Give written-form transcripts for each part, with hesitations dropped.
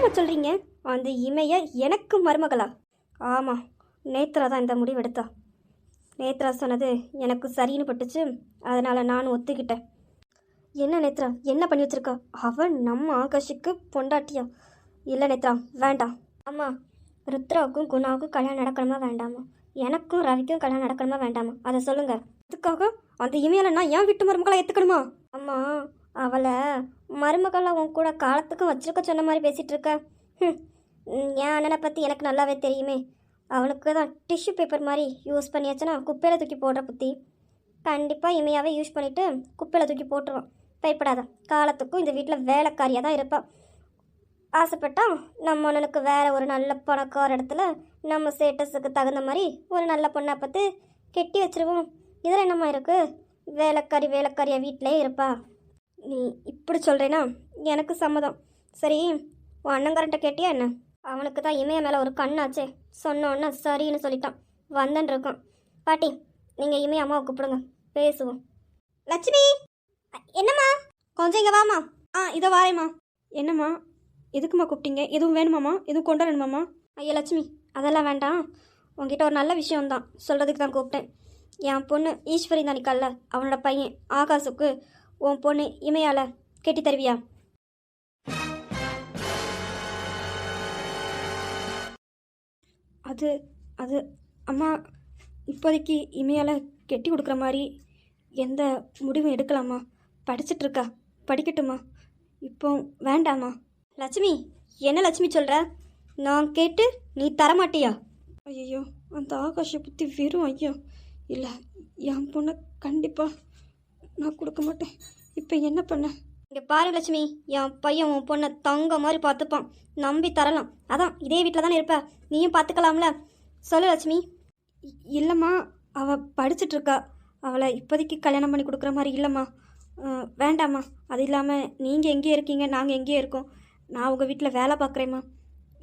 என்னம்மா சொல்கிறீங்க? அந்த இமைய எனக்கு மருமகளா? ஆமாம், நேத்ரா தான் இந்த முடிவு எடுத்தா. நேத்ரா சொன்னது எனக்கு சரின்னு பட்டுச்சு, அதனால் நான் ஒத்துக்கிட்டேன். என்ன நேத்ரா, என்ன பண்ணி வச்சிருக்கா? அவன் நம்ம ஆகாஷுக்கு பொண்டாட்டியா? இல்லை நேத்ரா, வேண்டாம். ஆமாம், ருத்ராவுக்கும் குணாவுக்கும் கல்யாணம் நடக்கணுமா வேண்டாமா? எனக்கும் ரவிக்கும் கல்யாணம் நடக்கணுமா வேண்டாமா? அதை சொல்லுங்கள். அதுக்காக அந்த இமையில நான் ஏன் வீட்டு மருமகளை ஏற்றுக்கணுமா? அம்மா, அவளை மருமகளை உன் கூட காலத்துக்கும் வச்சிருக்க சொன்ன மாதிரி பேசிகிட்டு இருக்க. என் அண்ணனை பற்றி எனக்கு நல்லாவே தெரியுமே. அவனுக்கு தான் டிஷ்யூ பேப்பர் மாதிரி யூஸ் பண்ணியாச்சுன்னா குப்பையில் தூக்கி போடுற புத்தி. கண்டிப்பாக இமையாவே யூஸ் பண்ணிவிட்டு குப்பையில் தூக்கி போட்டுருவான். பயப்படாத, காலத்துக்கும் இந்த வீட்டில் வேலைக்காரியாக தான் இருப்பாள். ஆசைப்பட்டா நம்ம அண்ணனுக்கு வேறு ஒரு நல்ல பணக்கார இடத்துல நம்ம ஸ்டேட்டஸுக்கு தகுந்த மாதிரி ஒரு நல்ல பொண்ணை பார்த்து கெட்டி வச்சிருவோம். இதில் என்னம்மா இருக்குது? வேலைக்காரியாக வீட்டிலே இருப்பா. நீ இப்படி சொல்கிறேன்னா எனக்கு சம்மதம். சரி, உன் அண்ணங்காரன்ட்ட கேட்டியா என்ன? அவனுக்கு தான் இமைய மேலே ஒரு கண்ணாச்சே. சொன்னோன்னா சரின்னு சொல்லிட்டான், வந்தன் இருக்கான். பாட்டி, நீங்கள் இமைய அம்மாவை கூப்பிடுங்க, பேசுவோம். லட்சுமி, என்னம்மா? கொஞ்சம் இங்கே வாமா. இதோ வாரேம்மா. என்னம்மா, எதுக்குமா கூப்பிட்டீங்க? எதுவும் வேணுமாம்மா? எதுவும் கொண்டு வரணுமாம்மா? ஐயா லட்சுமி, அதெல்லாம் வேண்டாம். உங்ககிட்ட ஒரு நல்ல விஷயம்தான் சொல்கிறதுக்கு தான் கூப்பிட்டேன். என் பொண்ணு ஈஸ்வரி தான் நிற்கல, அவனோட பையன் ஆகாஷுக்கு உன் பொண்ணு இமையால் கெட்டி தருவியா? அது அது அம்மா, இப்போதைக்கு இமையால் கெட்டி கொடுக்குற மாதிரி எந்த முடிவும் எடுக்கலாமா? படிச்சிட்ருக்கா, படிக்கட்டுமா? இப்போ வேண்டாமா? லட்சுமி, என்ன லட்சுமி சொல்கிற? நான் கேட்டு நீ தரமாட்டியா? ஐயோ, அந்த ஆகாஷை பற்றி வெறும் ஐயோ இல்லை, என் பொண்ணை கண்டிப்பாக நான் கொடுக்க மாட்டேன். இப்போ என்ன பண்ண? இங்கே பாரு லட்சுமி, என் பையன் உன் பொண்ணை தங்க மாதிரி பார்த்துப்பான், நம்பி தரலாம். அதான் இதே வீட்டில் தானே இருப்ப, நீயும் பார்த்துக்கலாம்ல. சொல்லு லட்சுமி. இல்லைம்மா, அவள் படிச்சிட்ருக்கா, அவளை இப்போதைக்கு கல்யாணம் பண்ணி கொடுக்குற மாதிரி இல்லைம்மா. வேண்டாம்மா. அது இல்லாமல் நீங்கள் எங்கேயே இருக்கீங்க, நாங்கள் எங்கேயே இருக்கோம். நான் உங்கள் வீட்டில் வேலை பார்க்குறேம்மா.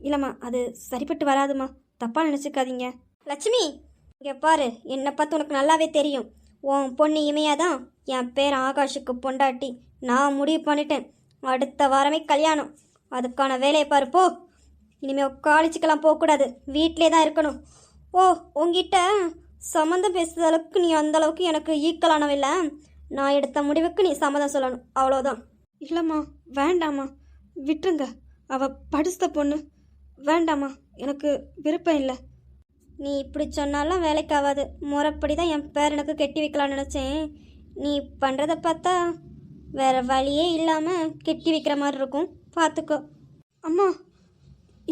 இல்லைம்மா, அது சரிப்பட்டு வராதுமா, தப்பாக நினச்சிக்காதீங்க. லட்சுமி, இங்கே பாரு, என்னை பார்த்து உனக்கு நல்லாவே தெரியும். உன் பொண்ணு இமையாதான் என் பேர் ஆகாஷுக்கு பொண்டாட்டி. நான் முடிவு பண்ணிட்டேன், அடுத்த வாரமே கல்யாணம். அதுக்கான வேலையை பாரு, போ. இனிமேல் காலேஜுக்கெல்லாம் போகக்கூடாது, வீட்டிலே தான் இருக்கணும். ஓ, உங்ககிட்ட சம்மந்தம் பேசுகிற அளவுக்கு நீ அந்தளவுக்கு எனக்கு ஈக்கலானவில்லை. நான் எடுத்த முடிவுக்கு நீ சம்மதம் சொல்லணும், அவ்வளோதான். இல்லைம்மா, வேண்டாம்மா, விட்டுருங்க. அவள் படித்த பொண்ணு, வேண்டாம்மா, எனக்கு விருப்பம் இல்லை. நீ இப்படி சொன்னாலும் வேலைக்கு ஆகாது. முறைப்படி தான் என் பேரனுக்கு கெட்டி வைக்கலான்னு நினச்சேன். நீ பண்ணுறதை பார்த்தா வேறு வழியே இல்லாமல் கெட்டி வைக்கிற மாதிரி இருக்கும், பார்த்துக்கோ. அம்மா,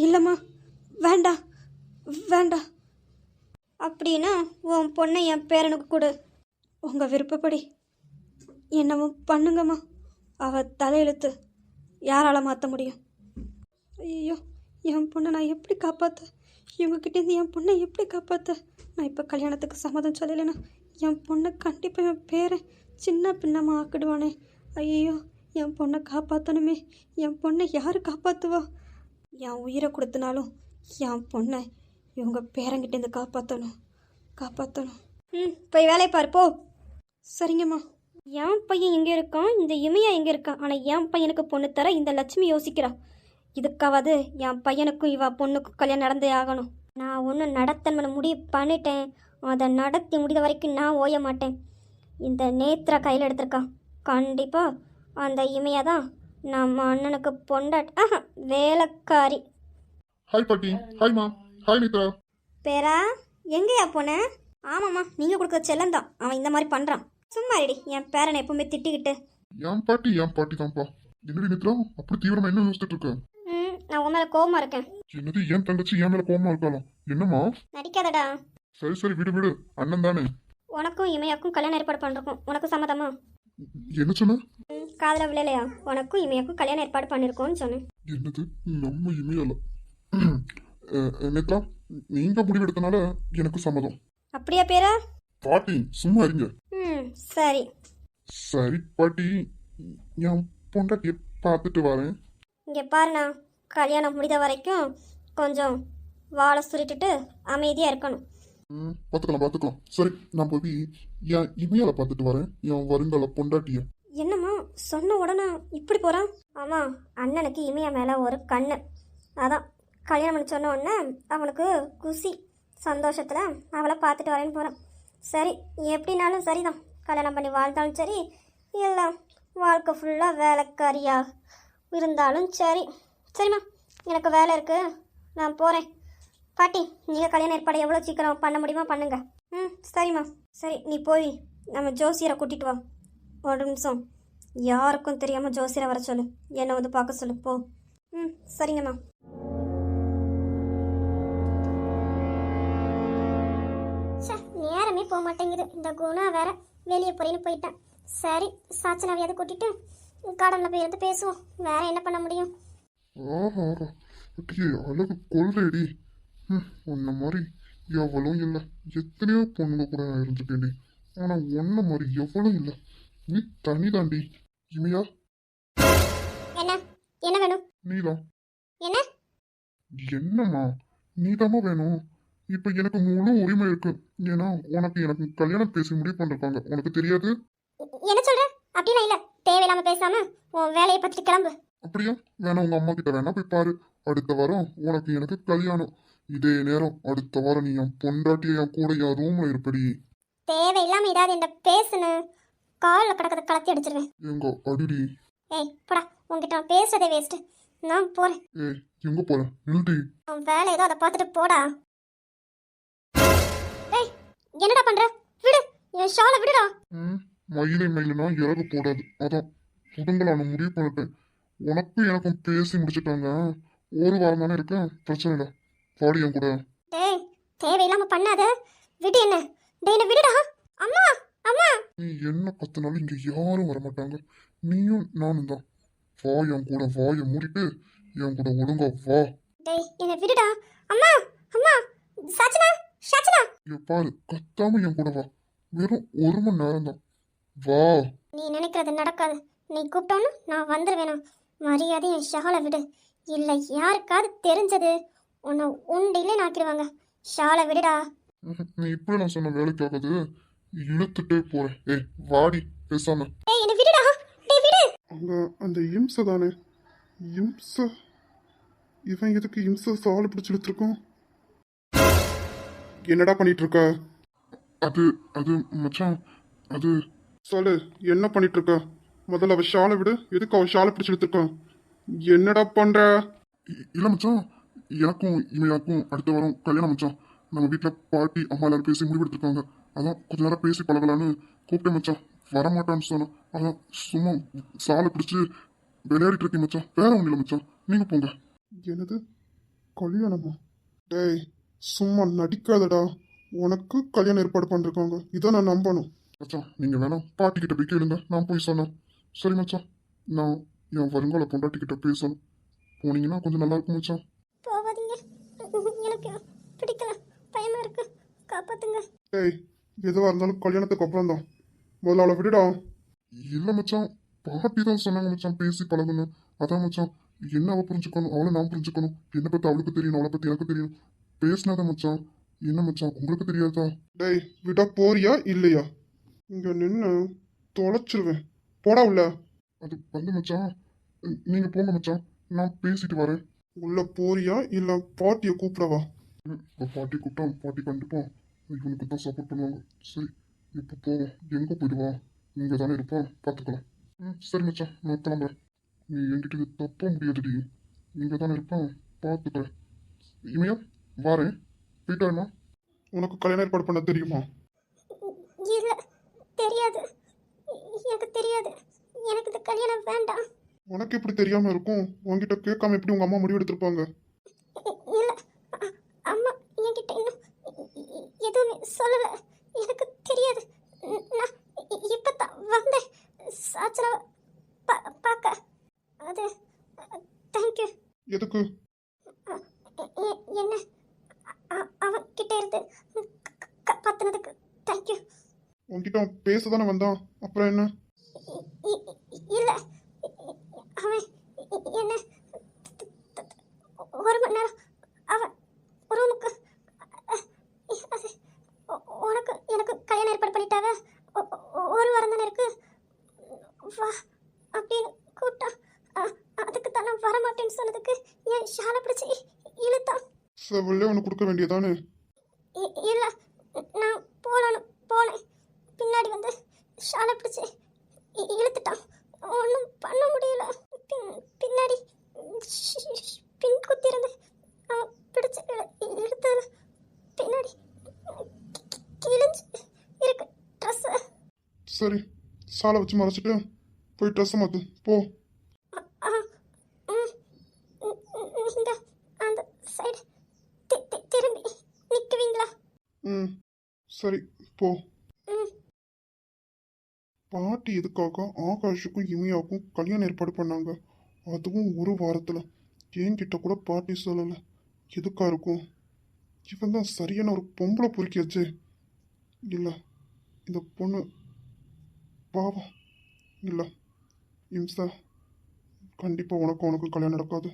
இல்லைம்மா, வேண்டாம் வேண்டாம். அப்படின்னா உன் பொண்ணை என் பேரனுக்கு கொடு. உங்கள் விருப்பப்படி என்னவும் பண்ணுங்கம்மா. அவள் தலையெழுத்து யாரால் மாற்ற முடியும்? ஐயோ, என் பொண்ணை நான் எப்படி காப்பாற்ற? இவங்ககிட்டேருந்து என் பொண்ணை எப்படி காப்பாற்ற? நான் இப்போ கல்யாணத்துக்கு சம்மதம் சொல்லலைன்னா என் பொண்ணை கண்டிப்பாக என் பேரை சின்ன பின்னமாக ஆக்கிடுவானே. ஐயோ, என் பொண்ணை காப்பாற்றணுமே. என் பொண்ணை யார் காப்பாற்றுவா? என் உயிரை கொடுத்தனாலும் என் பொண்ணை இவங்க பேரங்கிட்டேருந்து காப்பாற்றணும். போய் வேலையை பார்ப்போ. சரிங்கம்மா. என் பையன் எங்கே இருக்கான், இந்த இமையா எங்கே இருக்கான்? ஆனால் என் பையனுக்கு பொண்ணு தர இந்த லட்சுமி யோசிக்கிறா. இதுக்காவது என் பையனுக்கும் இவ பொண்ணுக்கும் கல்யாணம் நடந்தே ஆகணும். நான் ஒன்று நடத்தணும்னு முடிவு பண்ணிட்டேன், அதை நடத்தி முடிந்த வரைக்கும் நான் ஓய மாட்டேன். இந்த நேத்ரா கையில் எடுத்திருக்கான், கண்டிப்பாக அந்த இமையா தான் நம்ம அண்ணனுக்கு வேலைக்காரி. ஹாய் பாட்டி. ஹாய் மா. ஹாய் நேத்ரா. பேரா, எங்கேயா போன? ஆமாம்மா, நீங்கள் கொடுக்குற செல்லந்தான் அவன் இந்த மாதிரி பண்ணுறான். சும்மா ரெடி, என் பேரனை எப்பவுமே திட்டிக்கிட்டு. என் பாட்டி தான்ப்பா. என்னடி நேத்ரா, அப்படி தீவிரமா என்ன யோசிச்சுட்டு இருக்க? நான் உன் மேலே கோவமா இருக்கேன். என்னது, என் தங்கச்சி என் மேல கோவமா இருக்காளாம்? என்னம்மா? நடிக்காதடா. சரி விடு, அண்ணன் தானே. உனக்கும் இமையாக்கும் கல்யாணம் ஏற்பாடு பண்ணிருக்கோம், உனக்கு சம்மதமா? என்ன சொன்ன? காதல விளையாலையா? உனக்கும் இமையாக்கும் கல்யாணம் ஏற்பாடு பண்ணிருக்கோம்னு சொன்னேன். என்னது, நம்ம இமையால? நேத்ரா, நீங்க முடிவெடுத்தனால எனக்கு சம்மதம். அப்படியா பேரா? பாட்டி சும்மா இருங்க. சரி சரி பாட்டி, என் பொண்டாட்டியை பார்த்துட்டு வரேன். இங்கே பாருண்ணா, கல்யாணம் முடிந்த வரைக்கும் கொஞ்சம் வாழை சுருட்டிட்டு அமைதியாக இருக்கணும். பார்த்துக்கலாம். சரி, நான் போய் என் இமையால பார்த்துட்டு வரேன், என் வருங்கால பொண்டாட்டிய. என்னம்மா சொன்ன உடனே இப்படி போகிறான்? ஆமாம், அண்ணனுக்கு இமையா மேலே ஒரு கண்ணு. அதான் கல்யாணம் பண்ணி சொன்ன உடனே அவனுக்கு குஷி சந்தோஷத்தில் அவளை பார்த்துட்டு வரேன்னு போகிறேன். சரி, எப்படினாலும் சரிதான். கல்யாணம் பண்ணி வாழ்ந்தாலும் சரி, இல்லை வாழ்க்கை ஃபுல்லாக வேலைக்காரியாக இருந்தாலும் சரி. சரிம்மா, எனக்கு வேலை இருக்குது, நான் போகிறேன். பாட்டி, நீங்கள் கல்யாண ஏற்பாடு எவ்வளோ சீக்கிரம் பண்ண முடியுமா பண்ணுங்க. ம், சரிம்மா. சரி, நீ போய் நம்ம ஜோசியரை கூட்டிகிட்டு வா. ஒரு நிமிஷம், யாருக்கும் தெரியாமல் ஜோசியரை வர சொல்லு, என்னை வந்து பார்க்க சொல்லு. போ. ம், சரிங்கம்மா. நேரமே போக மாட்டேங்குது. இந்த குணா வேற வெளியே போறேன்னு போயிட்டான். சரி, சாச்சனாவையாவது கூட்டிட்டு கார்டனில் போய் இருந்து பேசுவோம். வேற என்ன பண்ண முடியும்? ஆஹா, அடியே அழகு கொள்றேடி. உன்ன மாதிரி எவ்வளவும் இல்லை. எத்தனையோ பொண்ணுங்க கூட நான் இருந்துட்டேன்டி. ஆனா உன்ன மாதிரி எவ்வளவும் இல்லை. நீ தனிதாண்டி. இமையா, என்ன என்ன வேணும்? நீதான். என்ன என்னம்மா, நீதாம்மா வேணும். இப்ப எனக்கு முழு உரிமை இருக்கு. ஏன்னா எனக்கு கல்யாணம் பேசி முடிவு பண்ணிருக்காங்க. உனக்கு தெரியாது? என்ன சொல்ற? அப்படிலாம் இல்ல. தேவையில்லாம பேசாம உன் வேலையை பத்தி கிளம்பு. அப்படியா? வேணா உங்க அம்மா கிட்ட வேணா போய் பாரு. அடுத்த வாரம் எனக்கு கல்யாணம். இதே நேரம் அடுத்த வாரம் நீ என் பொண்டாட்டிய என் கூட என் ரூம்ல இருப்படி. தேவையில்லாம ஏதாவது இந்த பேசுன காலில் கிடக்கிறத கலத்தி அடிச்சிருவேன். எங்க அடிடி. ஏய் போடா, உன்கிட்ட நான் பேசுறதே வேஸ்ட். நான் போறேன். ஏய், எங்க போற? நில்டி. உன் வேலை ஏதோ அதை பார்த்துட்டு போடா. ஏய், என்னடா பண்ற? விடு, என் ஷாலை விடுடா. மயிலை மயிலுனா இறகு போடாது. அதான் புதுங்கள நான் முடிவு பண்ணிட்டேன். உனக்கும் எனக்கும் பேசி முடிச்சுட்டாங்க. ஒரு வாரம் தானே இருக்கேன், பிரச்சனை இல்லை. பாடி என் கூட. டேய், தேவையில்லாம பண்ணாத. விடு என்ன. டேய், என்ன விடுடா. அம்மா, அம்மா. நீ என்ன கத்துனாலும் இங்க யாரும் வரமாட்டாங்க. நீயும் நானும் தான். வா என் கூட, வாயை மூடிட்டு என் கூட ஒழுங்கா வா. டேய், என்ன விடுடா. அம்மா, அம்மா. சாச்சனா, சாச்சனா. இங்க பாரு, கத்தாம என் கூட வா. வெறும் 1 மணி நேரம் தான். வா. நீ நினைக்கிறது நடக்காது. நீ கூப்பிட்டோன்னு நான் வந்துடுவேணும். மரியாதை என் ஷாலை விடு. இல்லை யாருக்காவது தெரிஞ்சது உன்னை உண்டிலே நாக்கிடுவாங்க. ஷாலை விடுடா. நீ இப்படி நான் சொன்ன வேலைக்கு ஆகாது. இழுத்துட்டே போறேன். ஏய் வாடி, பேசாம. ஏய், என்ன விடுடா. டேய் விடு. அங்க அந்த இம்சை தானே. இம்சை இவன் எதுக்கு இம்சை சாலை பிடிச்சி இழுத்துருக்கோம்? என்னடா பண்ணிட்டு இருக்க? அது அது மச்சான், அது சொல்லு, என்ன பண்ணிட்டு இருக்க? முதல்ல அவ ஷாலை விடு. எதுக்கு அவ ஷாலை பிடிச்சி இழுத்துருக்கான்? என்னடா பண்ற? இல்ல மச்சான், எனக்கும் இமையாக்கும் அடுத்த வாரம் கல்யாணம் மச்சான். நம்ம வீட்டில் பாட்டி அம்மா எல்லாரும் பேசி முடிவெடுத்திருக்காங்க. அதான் கொஞ்ச நேரம் பேசி பழகலான்னு கூப்பிட்டேன் மச்சான். வரமாட்டான்னு சொன்னேன். அதான் சும்மா சாலை பிடிச்சி விளையாடிட்டு இருக்கேன் மச்சான். வேற ஒன்றும் இல்லை மச்சான், நீங்க போங்க. எனது கல்யாணமா? டேய், சும்மா நடிக்காதடா. உனக்கு கல்யாணம் ஏற்பாடு பண்ணிருக்காங்க. இதை நான் நம்பணும் மச்சான். நீங்க வேணாம் பாட்டி கிட்ட போய் கேளுங்க, நான் போய் சொன்னேன். சரி மச்சான், நான் என் வருங்கால பொண்டாட்டி கிட்ட பேசணும். போனீங்கன்னா கொஞ்சம் நல்லா இருக்கும் மச்சான். போகாதீங்க, எனக்கு பிடிக்கல, பயமா இருக்கு, காப்பாத்துங்க. டேய், எதுவாக இருந்தாலும் கல்யாணத்துக்கு அப்புறம் தான். முதல்ல அவளை விடுடா. இல்லை மச்சான், பாட்டி தான் சொன்னாங்க மச்சான் பேசி பழகணும். அதான் மச்சான், என்ன அவள் புரிஞ்சுக்கணும், அவளை நான் புரிஞ்சுக்கணும். என்னை பற்றி அவளுக்கு தெரியும், அவளை பற்றி எனக்கு தெரியும். பேசினாதான் மச்சான். என்ன மச்சான், உங்களுக்கு தெரியாதா? டேய், விட போறியா இல்லையா? இங்க நின்று தொலைச்சிருவேன். போடா உள்ள. அது வந்து மச்சான், நீங்க போங்க மச்சான், நான் பேசிட்டு வரேன். உள்ள போறியா இல்ல பாட்டியை கூப்பிடவா? பாட்டி கூப்பிட்டா பாட்டி கண்டிப்பா இவனுக்கு தான் சப்போர்ட் பண்ணுவாங்க. சரி, இப்போ போவோம். எங்கே போயிடுவா? இங்கே தானே இருப்பான், பார்த்துக்கலாம். சரி மச்சான், நான் கிளம்புறேன். நீ என்கிட்ட இது தப்ப முடியாதுடி. இங்கே தானே இருப்பான், பார்த்துக்கிறேன். இமையா வாரேன், போயிட்டாருமா. உனக்கு கல்யாணம் ஏற்பாடு பண்ண தெரியுமா? இல்ல, தெரியாது. எனக்கு தெரியாது. எனக்கு இந்த கல்யாணம் வேண்டாம். உனக்கு எப்படி தெரியாம இருக்கும்? உன்கிட்ட கேட்காம எப்படி உங்க அம்மா முடிவெடுத்திருப்பாங்க? இல்ல, அம்மா என்கிட்ட இன்னும் எதுவுமே சொல்லல. எனக்கு தெரியாது. நான் இப்பதான் வந்தேன் சாச்சனாவை பார்க்க. அது தேங்க்யூ. எதுக்கு? என்ன அவன் கிட்ட இருந்து காப்பாத்தினதுக்கு தேங்க்யூ. உன்கிட்ட பேசதானே வந்தான், அப்புறம் என்ன? இல்ல, அவன் என்ன 1 மணி நேரம் அவன் ரூமுக்கு அது உனக்கு எனக்கு கல்யாணம் ஏற்பாடு பண்ணிட்டாவ. 1 வாரம் தானே இருக்கு, வா அப்படின்னு கூப்பிட்டான். அதுக்கு தான் நான் வரமாட்டேன்னு சொன்னதுக்கு என் ஷாலை பிடிச்சி இழுத்தான். செவல்லே உனக்கு கொடுக்க வேண்டியதானே? இல்லை, நான் போகலான்னு போனேன். பின்னாடி வந்து ஷாலை பிடிச்சி இழுத்துட்டான். ஒன்றும் பண்ண முடியல. பின்னாடி பின் குத்திருந்து அவன் பிடிச்சி இழுத்ததில் பின்னாடி கிழிஞ்சு இருக்கு ட்ரெஸ்ஸு. சரி, சாலை வச்சு மறைச்சிட்டு போய் ட்ரெஸ்ஸை மாற்று போ. நீங்க அந்த சைடு திரும்பி நிற்குவீங்களா? ம் சரி போ. ம். பாட்டி எதுக்காக ஆகாஷுக்கும் இமியாவுக்கும் கல்யாணம் ஏற்பாடு பண்ணாங்க? அதுவும் ஒரு வாரத்தில். என்கிட்ட கூட பாட்டி சொல்லலை. எதுக்கா இருக்கும்? இவன் தான் சரியான ஒரு பொம்பளை பொறுக்கியாச்சே. இல்லை, இந்த பொண்ணு பாவம். இல்லை இம்சா, கண்டிப்பாக உனக்கு கல்யாணம் நடக்காது.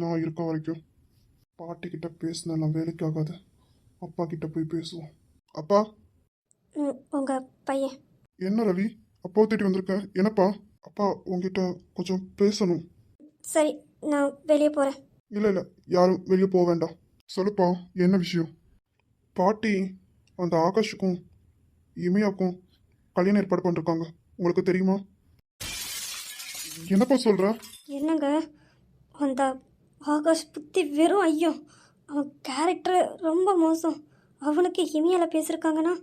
நான் இருக்க வரைக்கும் பாட்டிக்கிட்ட பேசினாலாம் வேலைக்கு ஆகாது. அப்பா கிட்ட போய் பேசுவோம். அப்பா. உங்கள் பையன். என்ன ரவி, அப்பாவை தேடி வந்திருக்கேன். என்னப்பா? அப்பா உங்ககிட்ட கொஞ்சம் பேசணும். சரி, நான் வெளியே போகிறேன். இல்லை யாரும் வெளியே போக வேண்டாம். சொல்லுப்பா, என்ன விஷயம்? பாட்டி அந்த ஆகாஷுக்கும் இமையாவுக்கும் கல்யாணம் ஏற்பாடு பண்ணிருக்காங்க. உங்களுக்கு தெரியுமா? என்னப்பா சொல்ற? என்னங்க, அந்த ஆகாஷ் புத்தி வெறும் ஐயோ. அவன் கேரக்டர் ரொம்ப மோசம். அவனுக்கு இமையால் பேசியிருக்காங்கன்னா,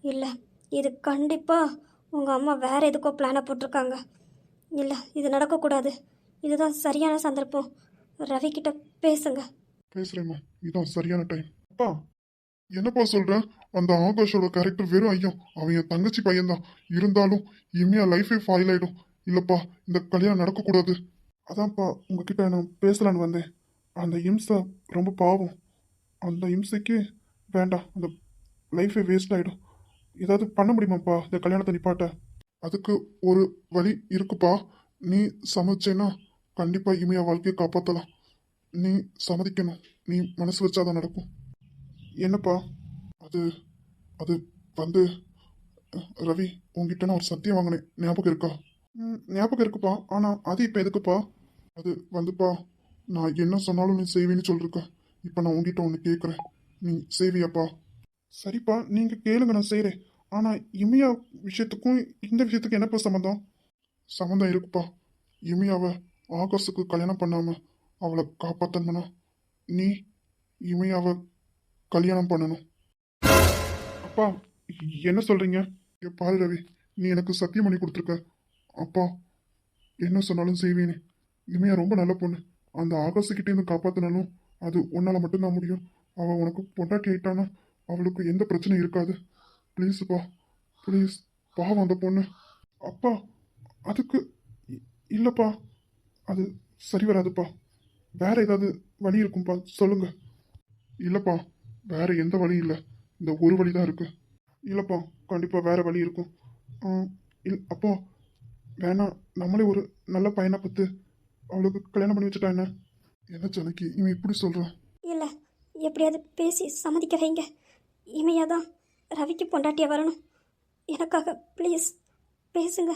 இல்லை, இது கண்டிப்பாக உங்கள் அம்மா வேறு எதுக்கோ பிளானை போட்டிருக்காங்க. இல்லை, இது நடக்கக்கூடாது. இதுதான் சரியான சந்தர்ப்பம். ரவி கிட்ட பேசுங்க. பேசுறேம்மா, இதான் சரியான டைம். அப்பா என்னப்பா சொல்ற? அந்த ஆகாஷோட கேரக்டர் வெறும் ஐயோ. அவன் என் தங்கச்சி பையன்தான். இருந்தாலும் இமையா லைஃபே ஃபாயில் ஆயிடும். இல்லப்பா, இந்த கல்யாணம் நடக்கக்கூடாது. அதான்ப்பா உங்ககிட்ட நான் பேசலான்னு வந்தேன். அந்த இம்சை ரொம்ப பாவம். அந்த இம்சைக்கு வேண்டாம், அந்த லைஃபே வேஸ்ட் ஆகிடும். ஏதாவது பண்ண முடியுமாப்பா இந்த கல்யாணத்தை நிப்பாட்ட? அதுக்கு ஒரு வழி இருக்குப்பா. நீ சமைச்சேன்னா கண்டிப்பாக இமையா வாழ்க்கையை காப்பாற்றலாம். நீ சம்மதிக்கணும். நீ மனசு வச்சாதான் நடக்கும். என்னப்பா? அது அது வந்து ரவி, உங்ககிட்ட நான் ஒரு சத்தியம் வாங்கினேன், ஞாபகம் இருக்கா? ஞாபகம் இருக்குப்பா. ஆனால் அது இப்போ எதுக்குப்பா? அது வந்துப்பா, நான் என்ன சொன்னாலும் நீ செய்வேன்னு சொல்லிருக்க. இப்போ நான் உங்ககிட்ட ஒன்று கேட்குறேன், நீ செய்வியாப்பா? சரிப்பா, நீங்கள் கேளுங்க, நான் செய்கிறேன். ஆனால் இமியா விஷயத்துக்கும் இந்த விஷயத்துக்கும் என்னப்பா சம்மந்தம்? சம்மந்தம் இருக்குப்பா. இமியாவை ஆகாஷுக்கு கல்யாணம் பண்ணாமல் அவளை காப்பாற்றணும்னா நீ இமியாவை கல்யாணம் பண்ணணும். அப்பா என்ன சொல்கிறீங்க? பாரு ரவி, நீ எனக்கு சத்தியம் பண்ணி கொடுத்துருக்க. அப்பா என்ன சொன்னாலும் செய்வேனே. இமையா ரொம்ப நல்ல பொண்ணு. அந்த ஆகாஷுக்கிட்டேருந்து காப்பாற்றினாலும் அது உன்னால் மட்டும்தான் முடியும். அவள் உனக்கு பொண்டாட்டி ஆயிட்டானா அவளுக்கு எந்த பிரச்சனையும் இருக்காது. ப்ளீஸ்ப்பா, ப்ளீஸ். பாவம் அந்த பொண்ணு. அப்பா அதுக்கு இல்லைப்பா, அது சரி வராதுப்பா. வேற ஏதாவது வழி இருக்கும்பா, சொல்லுங்க. இல்லைப்பா, வேற எந்த வழியும் இல்லை. இந்த ஒரு வழி தான் இருக்கு. இல்லைப்பா, கண்டிப்பாக வேற வழி இருக்கும். அப்போ வேணா நம்மளே ஒரு நல்ல பையனை பார்த்து அவளுக்கு கல்யாணம் பண்ணி வச்சுட்டா என்ன? என்ன ஜனகி இவன் இப்படி சொல்கிறான்? இல்லை, எப்படியாவது பேசி சம்மதிக்க வைங்க. இமையாக தான் ரவிக்கு பொண்டாட்டியாக வரணும். எனக்காக ப்ளீஸ் பேசுங்க.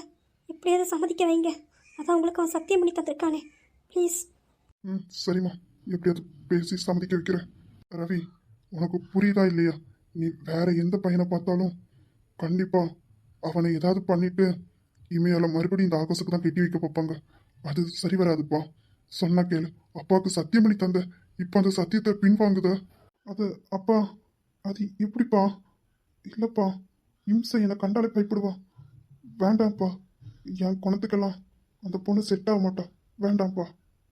எப்படியாவது சம்மதிக்க வைங்க. அதான் உங்களுக்கு அவன் சத்தியம் பண்ணி தந்திருக்கானே. ப்ளீஸ். சரிம்மா, எப்படியாவது பேசி சம்மதிக்க வைக்கிறேன். ரவி, உனக்கு புரியுதா இல்லையா? நீ வேற எந்த பையனை பார்த்தாலும் கண்டிப்பா அவனை ஏதாவது பண்ணிட்டு இமையால மறுபடியும் இந்த ஆகாசுக்கு தான் கட்டி வைக்க பார்ப்பாங்க. அது சரி வராதுப்பா. சொன்னா கேளு. அப்பாவுக்கு சத்தியம் பண்ணி தந்த, இப்போ அந்த சத்தியத்தை பின்வாங்குத. அது அப்பா, அது எப்படிப்பா? இல்லப்பா, இம்சை என்னை கண்டாலே பயப்படுவா. வேண்டாம்ப்பா, என் குணத்துக்கெல்லாம் அந்த பொண்ணு செட் ஆக மாட்டா. வேண்டாம்ப்பா.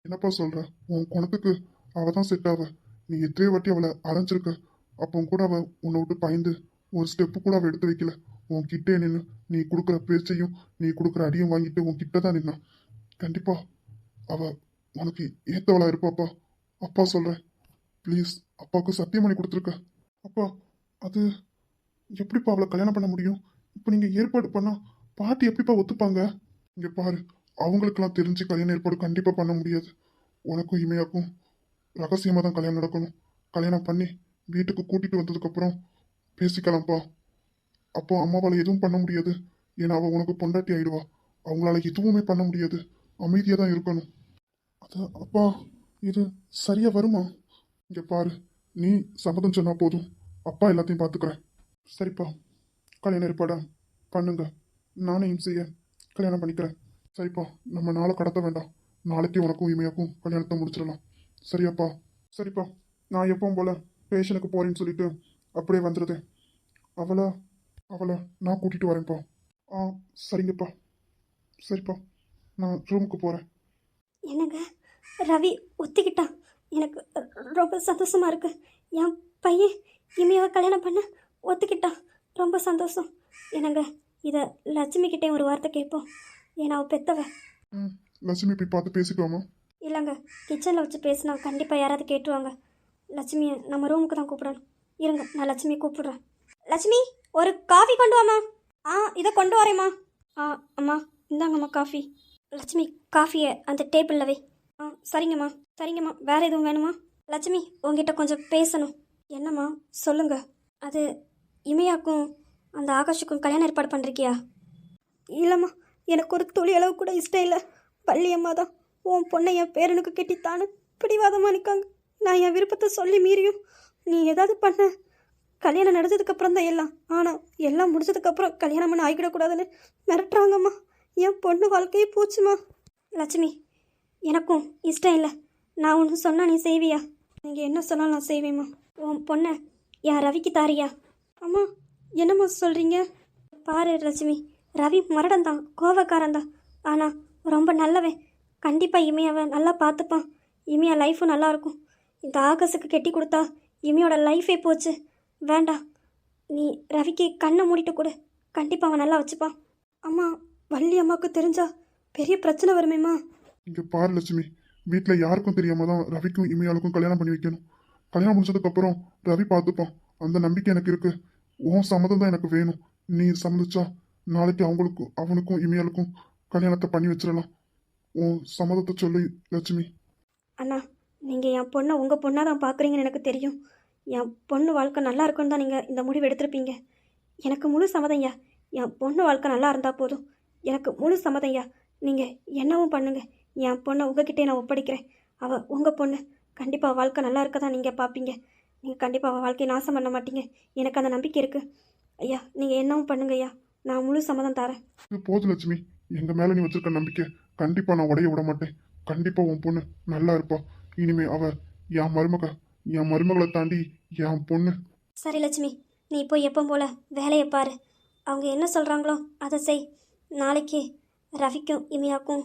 என்னப்பா சொல்ற? உன் குணத்துக்கு அவ தான் செட் ஆவ. நீ எத்தனை வாட்டி அவளை அரைஞ்சிருக்க. அப்போ கூட அவ உன்னை விட்டு பயந்து ஒரு ஸ்டெப்பு கூட அவள் எடுத்து வைக்கல. உன் கிட்டே நின்று நீ கொடுக்குற பேச்சையும் நீ கொடுக்குற அடியும் வாங்கிட்டு உன் கிட்ட தான் நின்னா. கண்டிப்பா அவ உனக்கு ஏத்தவளா இருப்பாப்பா. அப்பா சொல்றேன், ப்ளீஸ். அப்பாவுக்கு சத்தியம் பண்ணி கொடுத்துருக்க. அப்பா அது எப்படிப்பா அவளை கல்யாணம் பண்ண முடியும்? இப்போ நீங்க ஏற்பாடு பண்ணா பாட்டி எப்படிப்பா ஒத்துப்பாங்க? இங்க பாரு, அவங்களுக்கெல்லாம் தெரிஞ்சு கல்யாணம் ஏற்பாடு கண்டிப்பா பண்ண முடியாது. உனக்கும் இமையாக்கும் ரகசியமா தான் கல்யாணம் நடக்கணும். கல்யாணம் பண்ணி வீட்டுக்கு கூட்டிட்டு வந்ததுக்கப்புறம் பேசிக்கலாம்ப்பா. அப்போ அம்மாவால் எதுவும் பண்ண முடியாது. ஏன்னா அவள் உனக்கு பொண்டாட்டி ஆயிடுவா. அவங்களால எதுவுமே பண்ண முடியாது. அமைதியாக தான் இருக்கணும். அது அப்பா, இது சரியா வருமா? இங்க பாரு, நீ சம்மதம் சொன்னா போதும், அப்பா எல்லாத்தையும் பார்த்துக்கிறேன். சரிப்பா, கல்யாணம் ஏற்பாடா பண்ணுங்க. நானும் இம்சைய கல்யாணம் பண்ணிக்கிறேன். சரிப்பா, நம்ம நாளை கடத்த வேண்டாம். நாளைக்கு உனக்கும் இமையாக்கும் கல்யாணத்தை முடிச்சிடலாம். சரியாப்பா? சரிப்பா, நான் எப்பவும் போல பேஷனுக்கு போறேன்னு சொல்லிட்டு அப்படியே வந்துடுதேன். அவளை அவளை நான் கூட்டிட்டு வரேன்ப்பா. ஆ, சரிங்கப்பா. சரிப்பா, நான் ரூமுக்கு போறேன். என்னங்க, ரவி ஒத்திக்கிட்டான். எனக்கு ரொம்ப சந்தோஷமா இருக்கு. என் பையன் இமையாவை கல்யாணம் பண்ண ஒத்துக்கிட்டான். ரொம்ப சந்தோஷம். என்னங்க, இதை லட்சுமி கிட்டே ஒரு வார்த்தை கேட்போம். ஏன்னா அவள் பெத்தவ. ம், லட்சுமி போய் பார்த்து பேசிக்குவாமா? இல்லைங்க, கிச்சனில் வச்சு பேசினா கண்டிப்பாக யாராவது கேட்டுருவாங்க. லட்சுமியை நம்ம ரூமுக்கு தான் கூப்பிடணும். இருங்க, நான் லட்சுமியை கூப்பிடுறேன். லட்சுமி, ஒரு காஃபி கொண்டு வாம்மா. ஆ, இதை கொண்டு வரேம்மா. ஆ, அம்மா இந்தாங்கம்மா காஃபி. லட்சுமி, காஃபியை அந்த டேபிளில் வை. ஆ, சரிங்கம்மா. சரிங்கம்மா, வேறு எதுவும் வேணுமா? லட்சுமி, உங்ககிட்ட கொஞ்சம் பேசணும். என்னம்மா, சொல்லுங்க. அது இமையாக்கும் அந்த ஆகாஷுக்கும் கல்யாணம் ஏற்பாடு பண்ணுறிக்கியா? இல்லைம்மா, எனக்கு ஒரு துளி அளவு கூட இஷ்டம் இல்லை. பள்ளியம்மா தான் உன் பொண்ணை என் பேரனுக்கு கெட்டித்தான்னு பிடிவாதமாக நிற்காங்க. நான் என் விருப்பத்தை சொல்லி மீறியும் நீ ஏதாவது பண்ண, கல்யாணம் நடந்ததுக்கப்புறம் தான் எல்லாம். ஆனால் எல்லாம் முடிஞ்சதுக்கப்புறம் கல்யாணம் பண்ண ஆகிக்கிடக்கூடாதுன்னு மிரட்டுறாங்கம்மா. என் பொண்ணு வாழ்க்கையே போச்சுமா. லட்சுமி, எனக்கும் இஷ்டம் இல்லை. நான் ஒன்று சொன்னால் நீ செய்வியா? நீங்கள் என்ன சொன்னாலும் நான் செய்வேம்மா. உன் பொண்ணை என் ரவிக்கு தாரியா? அம்மா, என்னம்மா சொல்கிறீங்க? பாரு லட்சுமி, ரவி மரடந்தான், கோவக்காரன்தான். ஆனால் ரொம்ப நல்லவன். கண்டிப்பாக இமையாவை நல்லா பார்த்துப்பான். இமையா லைஃபும் நல்லா இருக்கும். இந்த ஆகஸுக்கு கெட்டி கொடுத்தா இமையோட லைஃபே போச்சு. வேண்டாம், நீ ரவிக்கு கண்ணை மூடிட்டு கொடு. கண்டிப்பாக அவன் நல்லா வச்சுப்பான். அம்மா, வள்ளி அம்மாவுக்கு தெரிஞ்சா பெரிய பிரச்சனை வருமேம்மா. இங்க பாரு லட்சுமி, வீட்டில் யாருக்கும் தெரியாம தான் ரவிக்கும் இமையாளுக்கும் கல்யாணம் பண்ணி வைக்கணும். கல்யாணம் முடிச்சதுக்கு அப்புறம் ரவி பார்த்துப்பான். அந்த நம்பிக்கை எனக்கு இருக்கு. உன் சம்மதம் தான் எனக்கு வேணும். நீ சம்மதிச்சா நாளைக்கு அவனுக்கும் இமையாளுக்கும் கல்யாணத்தை பண்ணி வச்சிடலாம். உன் சம்மதத்தை சொல்லு லட்சுமி. அண்ணா, நீங்கள் என் பொண்ணை உங்கள் பொண்ணாக தான் பார்க்குறீங்கன்னு எனக்கு தெரியும். என் பொண்ணு வாழ்க்கை நல்லா இருக்குன்னு தான் நீங்கள் இந்த முடிவு எடுத்திருப்பீங்க. எனக்கு முழு சம்மதம்யா. என் பொண்ணு வாழ்க்கை நல்லா இருந்தால் போதும். எனக்கு முழு சம்மதம்யா. நீங்கள் என்னவும் பண்ணுங்க. என் பொண்ணை உங்ககிட்டே நான் ஒப்படைக்கிறேன். அவள் உங்கள் பொண்ணு. கண்டிப்பாக வாழ்க்கை நல்லா இருக்க தான் நீங்கள் பார்ப்பீங்க. நீங்கள் கண்டிப்பாக அவள் வாழ்க்கையை நாசம் பண்ண மாட்டீங்க. எனக்கு அந்த நம்பிக்கை இருக்குது. ஐயா, நீங்கள் என்னவும் பண்ணுங்க ஐயா. நான் முழு சம்மதம் தரேன். இது போதும் லட்சுமி, எங்க மேல நீ வச்சிருக்க நம்பிக்கை கண்டிப்பா நான் உடைய விட மாட்டேன். கண்டிப்பா உன் பொண்ணு நல்லா இருப்பா. இனிமே அவ என் மருமகளை தாண்டி என் பொண்ணு. சரி லட்சுமி, நீ போய் எப்போ போல வேலையை பாரு. அவங்க என்ன சொல்கிறாங்களோ அதை செய். நாளைக்கு ரவிக்கும் இமியாக்கும்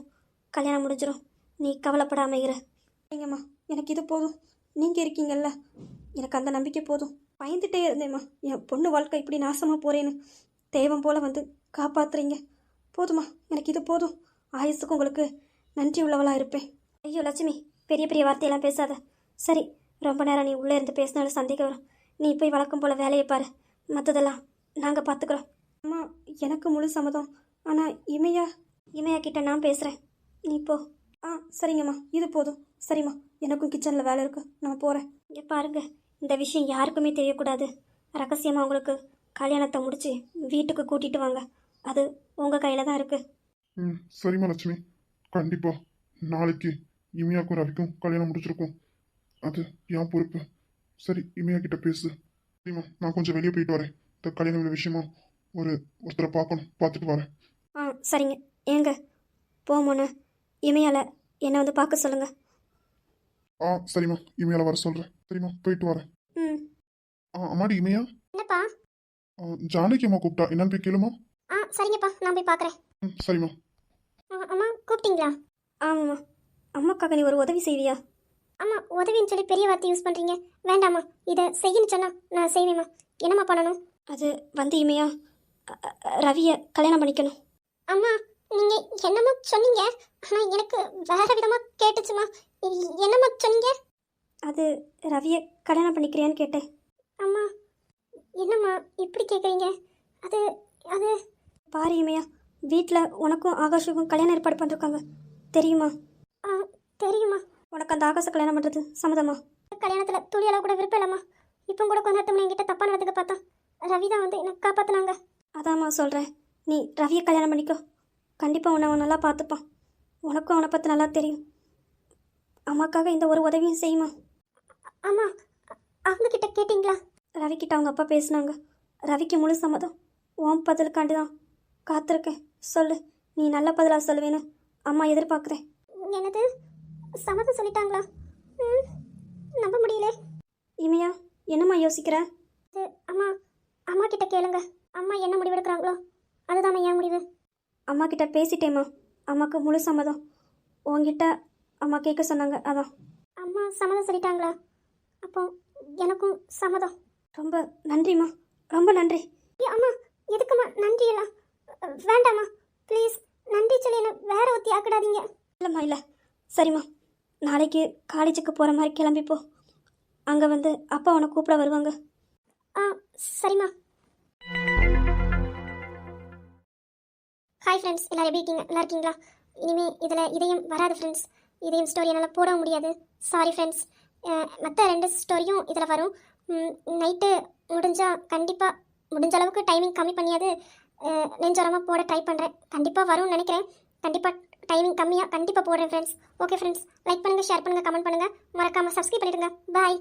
கல்யாணம் முடிஞ்சிடும். நீ கவலைப்படாம இரு. சரிங்கம்மா, எனக்கு இது போதும். நீங்கள் இருக்கீங்கல்ல, எனக்கு அந்த நம்பிக்கை போதும். பயந்துட்டே இருந்தேம்மா, என் பொண்ணு வாழ்க்கை இப்படி நாசமாக போகிறேன்னு. தெய்வம் போல் வந்து காப்பாத்துறீங்க. போதுமா, எனக்கு இது போதும். ஆயுசுக்கு உங்களுக்கு நன்றி உள்ளவளாக இருப்பேன். ஐயோ லட்சுமி, பெரிய பெரிய வார்த்தையெல்லாம் பேசாத. சரி, ரொம்ப நேரம் நீ உள்ளே இருந்து பேசினாலும் சந்தேகம் வரும். நீ போய் வழக்கம் போல் வேலையை பாரு. மற்றதெல்லாம் நாங்கள் பார்த்துக்குறோம். அம்மா, எனக்கு முழு சம்மதம். ஆனால் இமையா கிட்ட நான் பேசுகிறேன். நீ போ. ஆ, சரிங்கம்மா, இது போதும். சரிம்மா, எனக்கும் கிச்சனில் வேலை இருக்குது, நான் போகிறேன். இங்கே பாருங்க, இந்த விஷயம் யாருக்குமே தெரியக்கூடாது. ரகசியமாக உங்களுக்கு கல்யாணத்தை முடிச்சு வீட்டுக்கு கூட்டிகிட்டு வாங்க. அது உங்கள் கையில் தான் இருக்குது. ம், சரிம்மா லட்சுமி. கண்டிப்பா நாளைக்கு இமையாக்கும் ரவிக்கும் கல்யாணம் முடிச்சிருக்கோம். அது என் பொறுப்பு. சரி, இமையா கிட்ட பேசு. சரிம்மா, நான் கொஞ்சம் வெளியே போயிட்டு வரேன். இந்த கல்யாணம் விஷயமா ஒருத்தரை பார்க்கணும், பார்த்துட்டு வரேன். ஆ, சரிங்க. ஏங்க, போமோன்னு இமையால என்னை வந்து பார்க்க சொல்லுங்கள். ஆ, சரிம்மா, இமையால வர சொல்றேன். சரிம்மா, போயிட்டு வரேன். ம். அம்மாடி இமையா, என்னப்பா? ஜானகி அம்மா கூப்பிட்டா, என்னன்னு போய் கேளுமா. ஆ, சரிங்கப்பா, நான் போய் பார்க்குறேன். ம், சரிம்மா. அம்மா கூப்பிட்டீங்களா? ஆமாம்மா. அம்மாக்காக நீ ஒரு உதவி செய்வியா? அம்மா, உதவின்னு சொல்லி பெரிய வார்த்தை யூஸ் பண்ணுறீங்க. வேண்டாம்மா, இதை செய்யணும்னு சொன்னால் நான் செய்வேம்மா. என்னம்மா பண்ணணும்? அது வந்து இமையா ரவியை கல்யாணம் பண்ணிக்கணும். அம்மா, நீங்கள் என்னம்மா சொன்னீங்க? ஆனால் எனக்கு வேறு விதமாக கேட்டுச்சுமா. என்னம்மா சொன்னீங்க? அது ரவியை கல்யாணம் பண்ணிக்கிறியான்னு கேட்டேன். அம்மா, என்னம்மா இப்படி கேட்குறீங்க? அது அது பாரு இமையா, வீட்டில் உனக்கும் ஆகாஷுக்கும் கல்யாணம் ஏற்பாடு பண்ணிருக்காங்க, தெரியுமா? ஆ, தெரியுமா. உனக்கு அந்த ஆகாஷை கல்யாணம் பண்ணுறது சம்மதமா? கல்யாணத்தில் துளியெல்லாம் கூட விருப்பம் இல்லைம்மா. இப்போ கூட கொஞ்ச நேரத்துக்கு என்கிட்ட தப்பாக நடந்துக்க பார்த்தா ரவி தான் வந்து என்னை காப்பாற்றினாங்க. அதாம்மா சொல்கிறேன், நீ ரவியை கல்யாணம் பண்ணிக்கோ. கண்டிப்பாக உன்னை அவன் நல்லா பார்த்துப்பான். உனக்கும் அவனை பற்றி நல்லா தெரியும். அம்மாக்காக இந்த ஒரு உதவியும் செய்யுமா. அம்மா, அவங்க கிட்ட கேட்டிங்களா? ரவிக்கிட்ட அவங்க அப்பா பேசுனாங்க. ரவிக்கு முழு சம்மதம். உன் பதிலுக்காண்டி தான் காத்திருக்கேன். சொல்லு, நீ நல்ல பதிலாக சொல்லுவேன்னு அம்மா எதிர்பார்க்குறேன். என்னது, சம்மதம் சொல்லிட்டாங்களா? நம்ப முடியல. இமையா, என்னம்மா யோசிக்கிற? அம்மா, அம்மா கிட்ட கேளுங்க. அம்மா என்ன முடிவெடுக்கிறாங்களோ அதுதான் என் முடிவு. அம்மா கிட்ட பேசிட்டேம்மா. அம்மாவுக்கு முழு சம்மதம். உங்ககிட்ட அம்மா கேட்க சொன்னாங்க, அதான். அம்மா சம்மதம் சொல்லிட்டாங்களா? அப்போ எனக்கும் சம்மதம். ரொம்ப நன்றிம்மா, ரொம்ப நன்றி. அம்மா, எதுக்கும்மா நன்றி எல்லாம்? வேண்டாம்மா, ப்ளீஸ். நன்றி சொல்லி என்ன வேற ஒத்தி ஆக்கிடாதீங்க. இல்லைம்மா, இல்லை. சரிம்மா, நாளைக்கு காலேஜுக்கு போகிற மாதிரி கிளம்பிப்போ. அங்கே வந்து அப்பா உன்னை கூப்பிட வருவாங்க. சரிம்மா. ஹாய் ஃப்ரெண்ட்ஸ், எல்லோரும் எப்படி இருக்கீங்க? நல்லா இருக்கீங்களா? இனிமேல் இதில் இதயம் வராது ஃப்ரெண்ட்ஸ். இதயம் ஸ்டோரி என்னால் போட முடியாது. Sorry friends. மற்ற 2 ஸ்டோரியும் இதில் வரும். நைட்டு முடிஞ்சால் கண்டிப்பாக முடிஞ்ச அளவுக்கு டைமிங் கம்மி பண்ணியாது நெஞ்சோரமாக போட ட்ரை பண்ணுறேன். கண்டிப்பாக வரும்னு நினைக்கிறேன். கண்டிப்பாக டைமிங் கம்மியாக கண்டிப்பாக போடுறேன் ஃப்ரெண்ட்ஸ். ஓகே ஃப்ரெண்ட்ஸ், லைக் பண்ணுங்கள், ஷேர் பண்ணுங்கள், கமெண்ட் பண்ணுங்கள், மறக்காமல் சப்ஸ்கிரைப் பண்ணிவிடுங்க. பாய்.